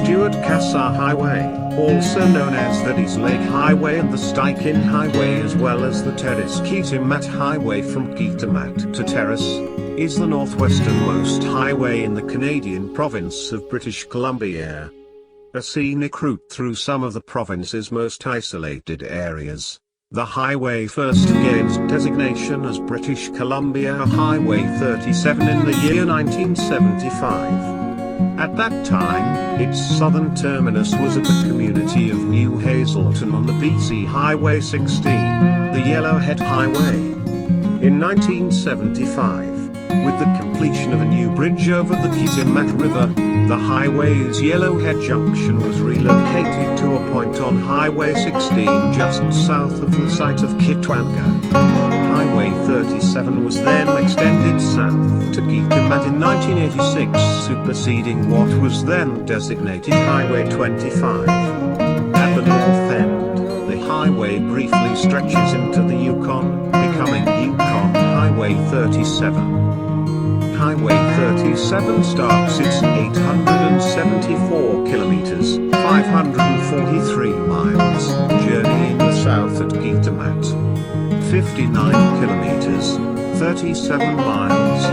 stewart-cassiar Highway, also known as the Dease Lake Highway and the Stikine Highway, as well as the Terrace-Kitimat Highway from Kitimat to Terrace, is the northwesternmost highway in the Canadian province of British Columbia. A scenic route through some of the province's most isolated areas. The highway first gained designation as British Columbia Highway 37 in the year 1975. At that time, its southern terminus was at the community of New Hazelton on the BC Highway 16, the Yellowhead Highway. In 1975, with the completion of a new bridge over the Kitimat River, the highway's Yellowhead Junction was relocated to a point on Highway 16 just south of the site of Kitwanga. Highway 37 was then extended south to Kitimat in 1986, superseding what was then designated Highway 25. At the north end, the highway briefly stretches into the Yukon, becoming Yukon Highway 37. Highway 37 starts its 874 kilometers, 543 miles, journey in the south at Kitimat. 59 kilometers, 37 miles,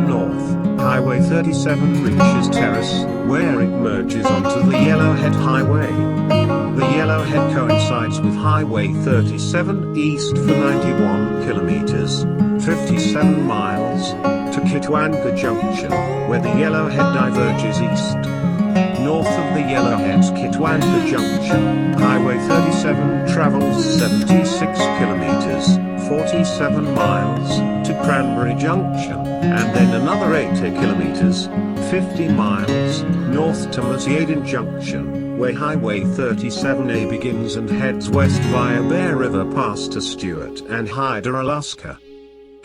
north, Highway 37 reaches Terrace, where it merges onto the Yellowhead Highway. The Yellowhead coincides with Highway 37 east for 91 kilometers, 57 miles, to Kitwanga Junction, where the Yellowhead diverges east. North of the Yellowhead's Kitwanga Junction, Highway 37 travels 76 kilometers, 47 miles, to Cranberry Junction, and then another 80 kilometers, 50 miles, north to Liard Junction, where Highway 37A begins and heads west via Bear River Pass to Stewart and Hyder, Alaska.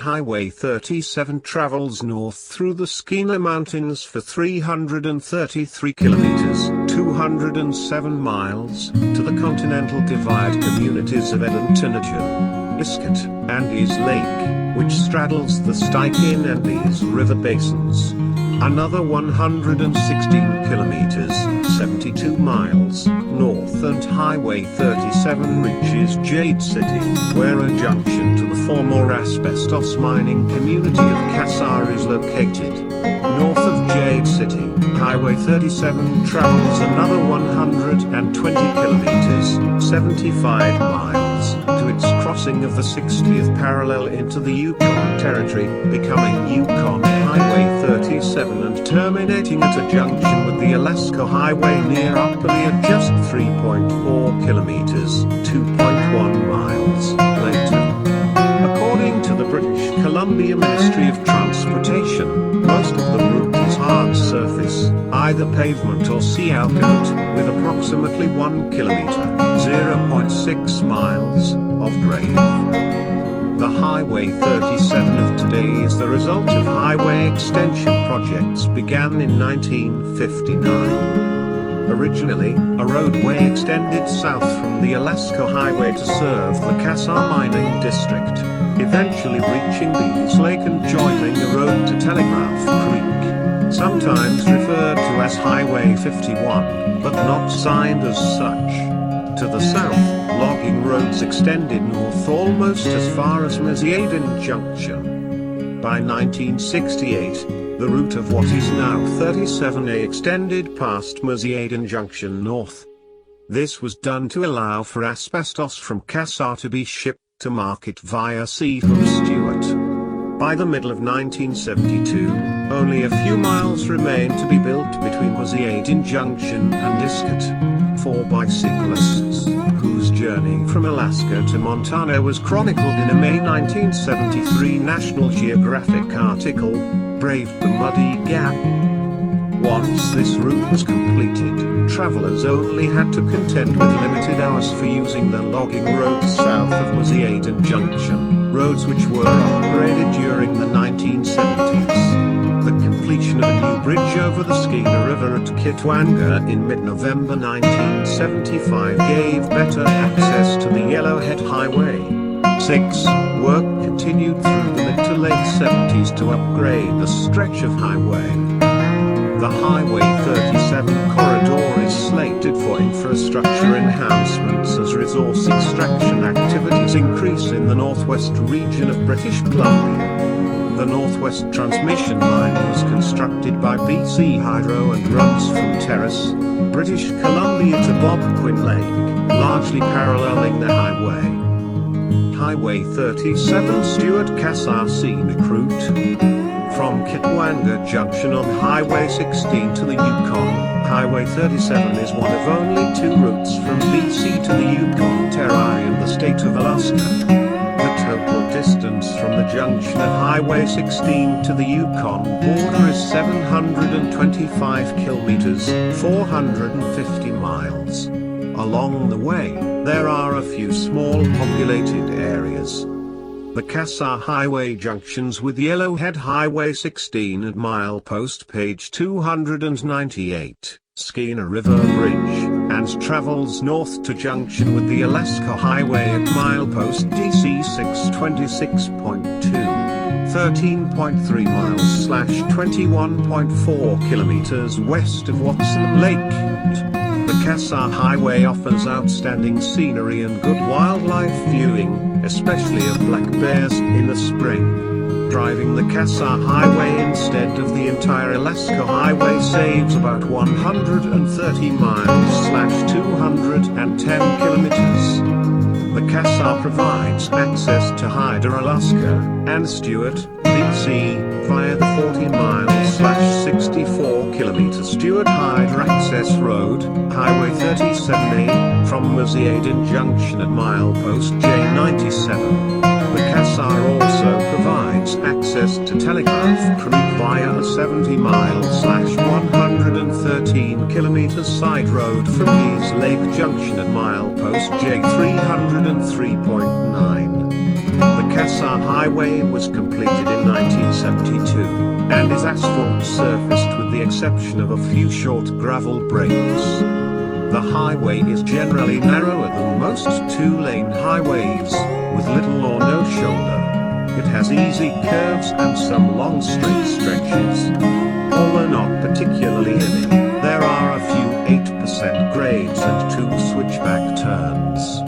Highway 37 travels north through the Stikine Mountains for 333 kilometers, 207 miles, to the Continental Divide communities of Edmonton, Iskut, and Dease Lake, which straddles the Stikine and Dease River basins. Another 116 kilometers, 72 miles, north and Highway 37 reaches Jade City, where a junction to the former asbestos mining community of Cassiar is located. North of Jade City, Highway 37 travels another 120 kilometers, 75 miles, to its crossing of the 60th parallel into the Yukon Territory, becoming Yukon Highway 37 and terminating at a junction with the Alaska Highway near Upperly at just 3.4 kilometers, 2.1 miles, later. According to the British Columbia Ministry of Transportation, most of the route is hard surface, either pavement or sea outgoat, with approximately 1 kilometer, 0.6 miles, of grade. The Highway 37 of today is the result of highway extension projects began in 1959. Originally, a roadway extended south from the Alaska Highway to serve the Cassiar mining district, eventually reaching Dease Lake and joining the road to Telegraph Creek, sometimes referred to as Highway 51, but not signed as such. To the south, logging roads extended north almost as far as Liard Junction. By 1968, the route of what is now 37A extended past Liard Junction north. This was done to allow for asbestos from Cassiar to be shipped to market via sea from Stewart. By the middle of 1972, only a few miles remained to be built between Liard Junction and Iskut. For bicyclists, whose journey from Alaska to Montana was chronicled in a May 1973 National Geographic article, braved the muddy gap. Once this route was completed, travelers only had to contend with limited hours for using the logging roads south of Liard Junction, roads which were upgraded during the 1970s. The completion of a new bridge over the Stikine River at Kitwanga in mid-November 1975 gave better access to the Yellowhead Highway. 6. Work continued through the mid to late 70s to upgrade the stretch of highway. The Highway 37 corridor is slated for infrastructure enhancements as resource extraction activities increase in the northwest region of British Columbia. The Northwest Transmission Line was constructed by BC Hydro and runs from Terrace, British Columbia to Bob Quinn Lake, largely paralleling the highway. Highway 37 Stewart-Cassiar scenic route. From Kitwanga Junction on Highway 16 to the Yukon, Highway 37 is one of only two routes from BC to the Yukon Territory in the state of Alaska. The total distance from the junction at Highway 16 to the Yukon border is 725 kilometers, 450 miles. Along the way, there are a few small populated areas. The Cassiar Highway junctions with Yellowhead Highway 16 at milepost page 298, Stikine River Bridge, and travels north to junction with the Alaska Highway at milepost DC 626.2, 13.3 miles / 21.4 kilometers west of Watson Lake. The Cassiar Highway offers outstanding scenery and good wildlife viewing, especially of black bears in the spring. Driving the Cassiar Highway instead of the entire Alaska Highway saves about 130 miles / 210 kilometers. The Cassiar provides access to Hyder, Alaska, and Stewart, BC, via the 40 miles / 64 kilometer Stewart-Hyder Access Road, Highway 37A, from Liard Junction at milepost J97. The Cassiar also provides access to Telegraph Creek via a 70 miles / 113 kilometer side road from Dease Lake Junction at milepost J303.9. The Cassiar Highway was completed in 1972, and is asphalt surfaced with the exception of a few short gravel breaks. The highway is generally narrower than most two-lane highways, with little or no shoulder. It has easy curves and some long straight stretches. Although not particularly hilly, there are a few 8% grades and 2 switchback turns.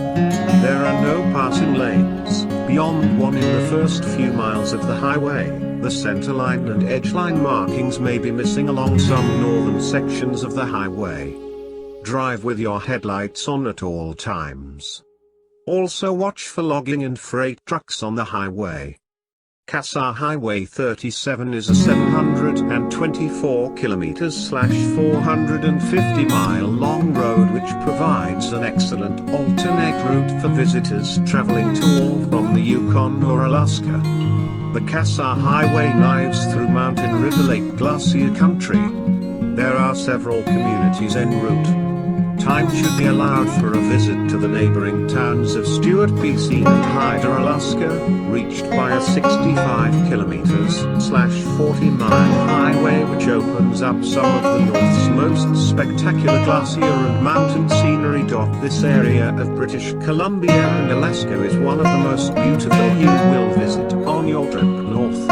There are no passing lanes, beyond one in the first few miles of the highway. The centerline and edgeline markings may be missing along some northern sections of the highway. Drive with your headlights on at all times. Also watch for logging and freight trucks on the highway. Cassiar Highway 37 is a 724 kilometers / 450 mile long road which provides an excellent alternate route for visitors traveling to or from the Yukon or Alaska. The Cassiar Highway dives through Mountain River Lake Glacier Country. There are several communities en route. Time should be allowed for a visit to the neighboring towns of Stewart, BC and Hyder, Alaska, reached by a 65 kilometers / 40 mile highway which opens up some of the North's most spectacular glacier and mountain scenery. This area of British Columbia and Alaska is one of the most beautiful you will visit on your trip north.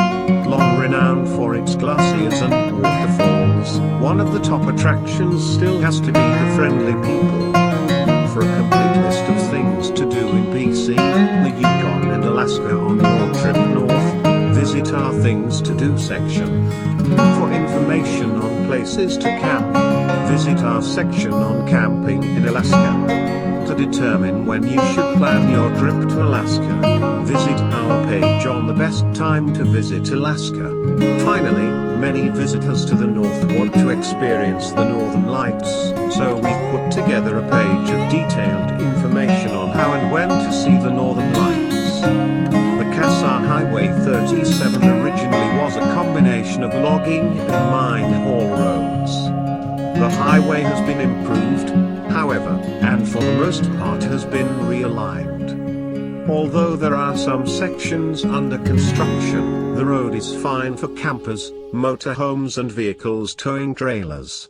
Long renowned for its glaciers and waterfalls, one of the top attractions still has to be the friendly people. For a complete list of things to do in BC, the Yukon and Alaska on your trip north, visit our Things to Do section. For information on places to camp, visit our section on camping in Alaska. To determine when you should plan your trip to Alaska, visit our page on the best time to visit Alaska. Finally, many visitors to the north want to experience the northern lights, so we've put together a page of detailed information on how and when to see the northern lights. The Cassiar Highway 37 originally was a combination of logging and mine haul roads. The highway has been improved, however, and for the most part has been realigned. Although there are some sections under construction, the road is fine for campers, motorhomes and vehicles towing trailers.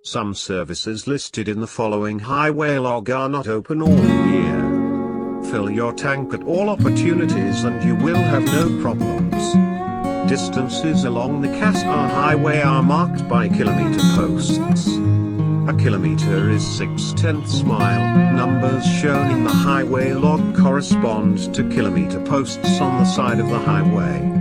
Some services listed in the following highway log are not open all year. Fill your tank at all opportunities and you will have no problems. distances along the Cassiar Highway are marked by kilometer posts. A kilometer is 6/10 mile. Numbers shown in the highway log correspond to kilometer posts on the side of the highway.